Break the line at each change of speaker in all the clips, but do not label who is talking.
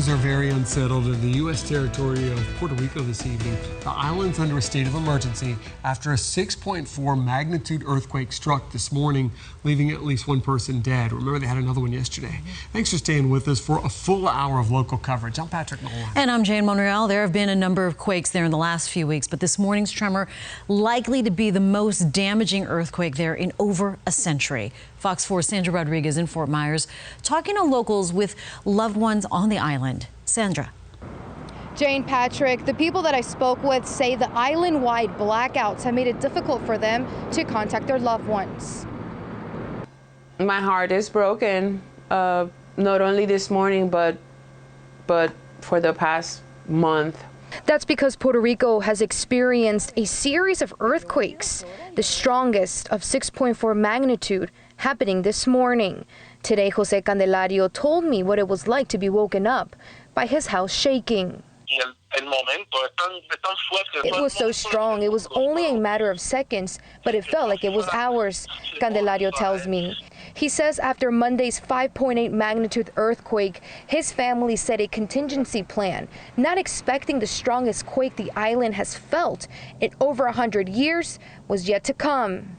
Things are very unsettled in the U.S. territory of Puerto Rico this evening. The island's under a state of emergency after a 6.4 magnitude earthquake struck this morning, leaving at least one person dead. Remember, they had another one yesterday. Thanks for staying with us for a full hour of local coverage. I'm Patrick Nolan.
And I'm Jane Monreal. There have been a number of quakes there in the last few weeks, but this morning's tremor likely to be the most damaging earthquake there in over a century. Fox 4's Sandra Rodriguez in Fort Myers talking to locals with loved ones on the island. Sandra.
Jane, Patrick, the people that I spoke with say the island-wide blackouts have made it difficult for them to contact their loved ones.
My heart is broken, not only this morning, but for the past month.
That's because Puerto Rico has experienced a series of earthquakes, the strongest of 6.4 magnitude, happening this morning. Today, Jose Candelario told me what it was like to be woken up by his house shaking. It was so strong, it was only a matter of seconds, but it felt like it was hours, Candelario tells me. He says after Monday's 5.8 magnitude earthquake, his family set a contingency plan, not expecting the strongest quake the island has felt in over 100 years was yet to come.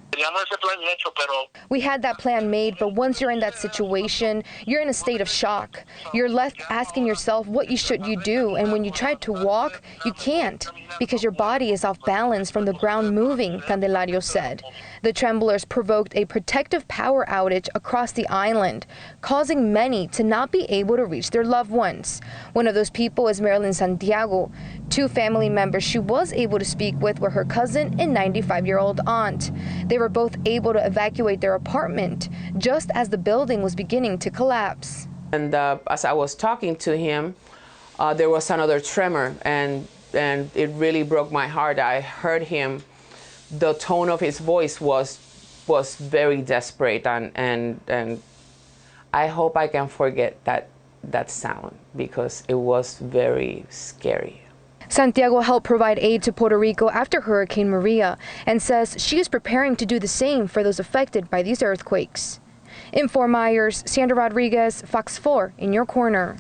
We had that plan made, but once you're in that situation, you're in a state of shock. You're left asking yourself what you do, and when you try to walk, you can't because your body is off balance from the ground moving, Candelario said. The tremblers provoked a protective power outage across the island, causing many to not be able to reach their loved ones. One of those people is Marilyn Santiago. Two family members she was able to speak with were her cousin and 95-year-old aunt. They were both able to evacuate their apartment just as the building was beginning to collapse.
And as I was talking to him, there was another tremor, and it really broke my heart. I heard him. The tone of his voice was very desperate, and I hope I can forget that sound because it was very scary.
Santiago helped provide aid to Puerto Rico after Hurricane Maria and says she is preparing to do the same for those affected by these earthquakes. In Fort Myers, Sandra Rodriguez, Fox 4 in your corner.